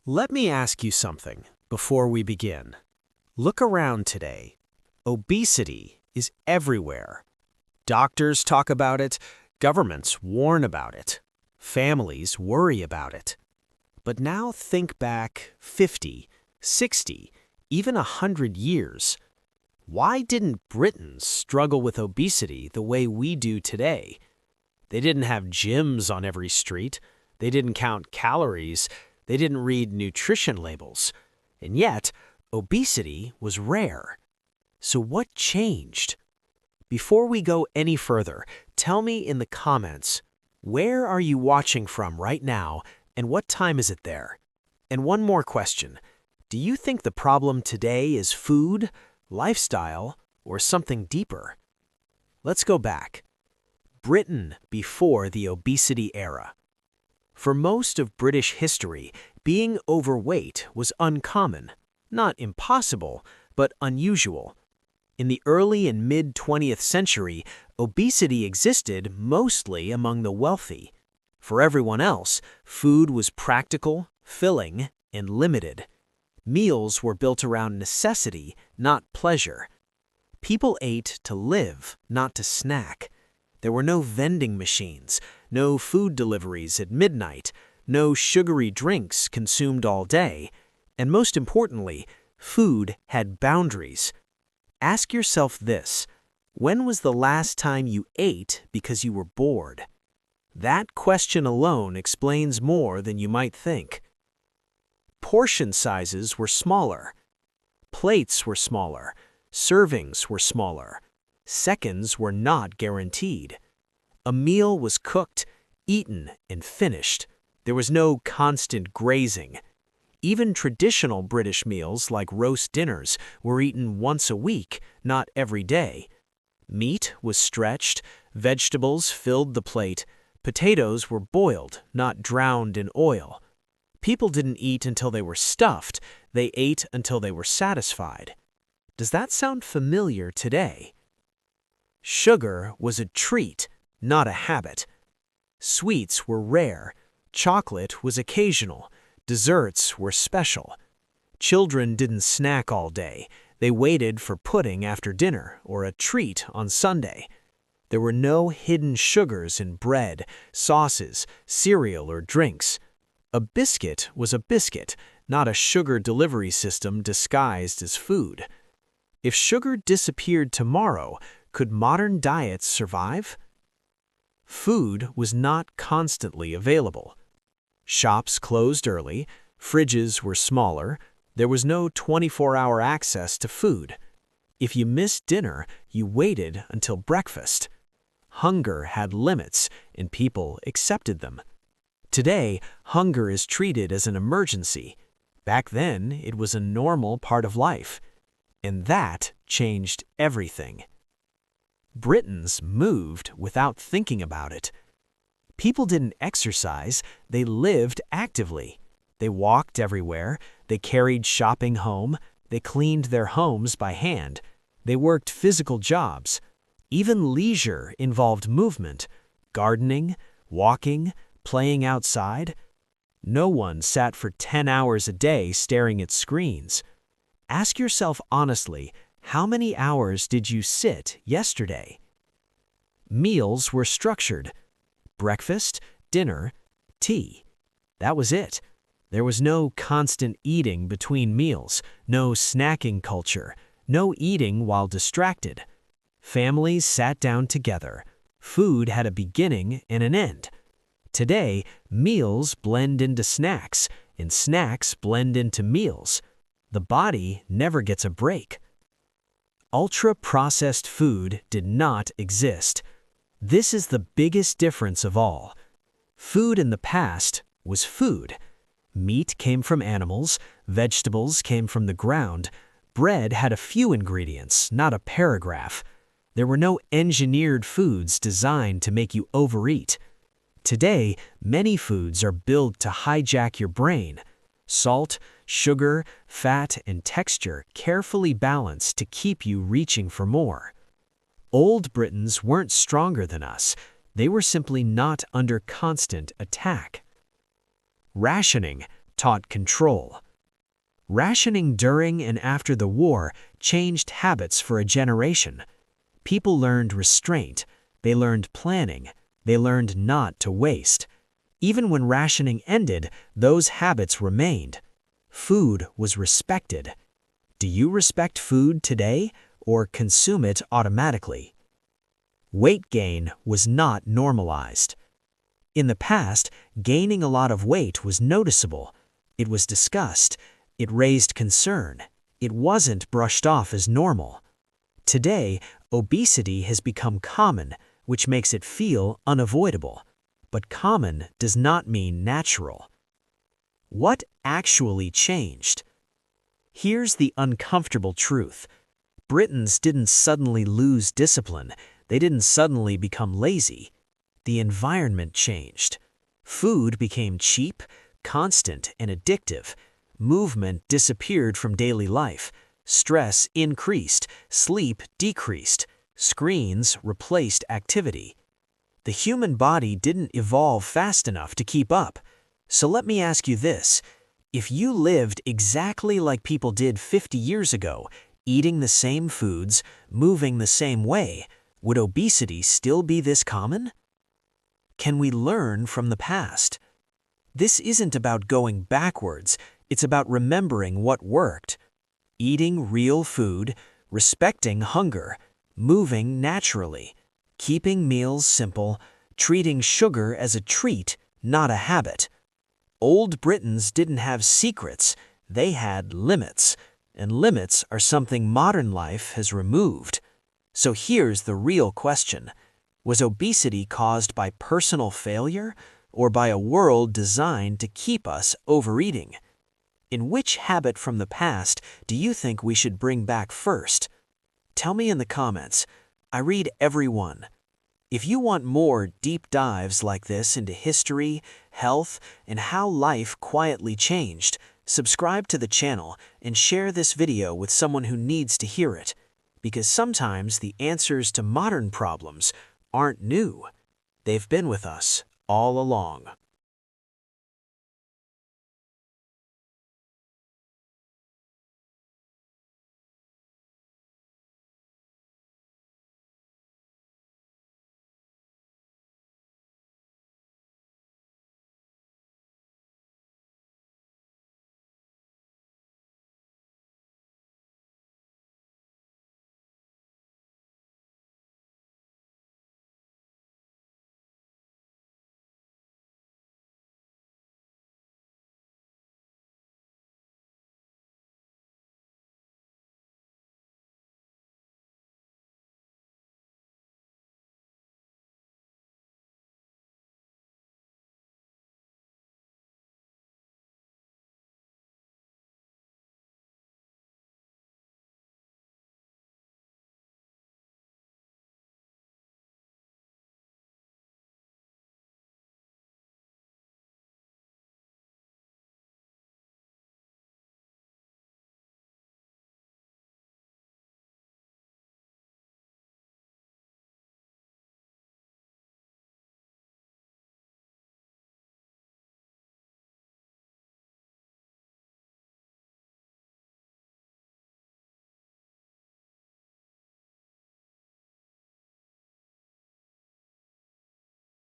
Let me ask you something before we begin. Look around today. Obesity is everywhere. Doctors talk about it, governments warn about it, families worry about it. But now think back 50, 60, even 100 years. Why didn't Britons struggle with obesity the way we do today? They didn't have gyms on every street. They didn't count calories. They didn't read nutrition labels. And yet, obesity was rare. So what changed? Before we go any further, tell me in the comments, where are you watching from right now and what time is it there? And one more question. Do you think the problem today is food, lifestyle, or something deeper? Let's go back. Britain before the obesity era. For most of British history, being overweight was uncommon, not impossible, but unusual. In the early and mid-20th century, obesity existed mostly among the wealthy. For everyone else, food was practical, filling, and limited. Meals were built around necessity, not pleasure. People ate to live, not to snack. There were no vending machines, no food deliveries at midnight, no sugary drinks consumed all day, and most importantly, food had boundaries. Ask yourself this: when was the last time you ate because you were bored? That question alone explains more than you might think. Portion sizes were smaller. Plates were smaller. Servings were smaller. Seconds were not guaranteed. A meal was cooked, eaten, and finished. There was no constant grazing. Even traditional British meals like roast dinners were eaten once a week, not every day. Meat was stretched, vegetables filled the plate, potatoes were boiled, not drowned in oil. People didn't eat until they were stuffed, they ate until they were satisfied. Does that sound familiar today? Sugar was a treat, not a habit. Sweets were rare, chocolate was occasional, desserts were special. Children didn't snack all day. They waited for pudding after dinner or a treat on Sunday. There were no hidden sugars in bread, sauces, cereal, or drinks. A biscuit was a biscuit, not a sugar delivery system disguised as food. If sugar disappeared tomorrow, could modern diets survive? Food was not constantly available. Shops closed early, fridges were smaller, there was no 24-hour access to food. If you missed dinner, you waited until breakfast. Hunger had limits, and people accepted them. Today, hunger is treated as an emergency. Back then, it was a normal part of life. And that changed everything. Britons moved without thinking about it. People didn't exercise, they lived actively. They walked everywhere, they carried shopping home, they cleaned their homes by hand, they worked physical jobs. Even leisure involved movement, gardening, walking, playing outside. No one sat for 10 hours a day staring at screens. Ask yourself honestly, how many hours did you sit yesterday? Meals were structured. Breakfast, dinner, tea. That was it. There was no constant eating between meals, no snacking culture, no eating while distracted. Families sat down together. Food had a beginning and an end. Today, meals blend into snacks, and snacks blend into meals. The body never gets a break. Ultra-processed food did not exist. This is the biggest difference of all. Food in the past was food. Meat came from animals, vegetables came from the ground, bread had a few ingredients, not a paragraph. There were no engineered foods designed to make you overeat. Today, many foods are built to hijack your brain. Salt, sugar, fat, and texture carefully balanced to keep you reaching for more. Old Britons weren't stronger than us. They were simply not under constant attack. Rationing, taught control. Rationing during and after the war changed habits for a generation. People learned restraint, they learned planning, they learned not to waste. Even when rationing ended, those habits remained. Food was respected. Do you respect food today or consume it automatically? Weight gain was not normalized. In the past, gaining a lot of weight was noticeable. It was discussed. It raised concern. It wasn't brushed off as normal. Today, obesity has become common, which makes it feel unavoidable. But common does not mean natural. What actually changed? Here's the uncomfortable truth. Britons didn't suddenly lose discipline. They didn't suddenly become lazy. The environment changed. Food became cheap, constant, and addictive. Movement disappeared from daily life. Stress increased. Sleep decreased. Screens replaced activity. The human body didn't evolve fast enough to keep up. So let me ask you this. If you lived exactly like people did 50 years ago, eating the same foods, moving the same way, would obesity still be this common? Can we learn from the past? This isn't about going backwards, it's about remembering what worked. Eating real food, respecting hunger, moving naturally, keeping meals simple, treating sugar as a treat, not a habit. Old Britons didn't have secrets, they had limits, and limits are something modern life has removed. So here's the real question. Was obesity caused by personal failure or by a world designed to keep us overeating? In which habit from the past do you think we should bring back first? Tell me in the comments. I read every one. If you want more deep dives like this into history, health, and how life quietly changed, subscribe to the channel and share this video with someone who needs to hear it. Because sometimes the answers to modern problems aren't new. They've been with us all along.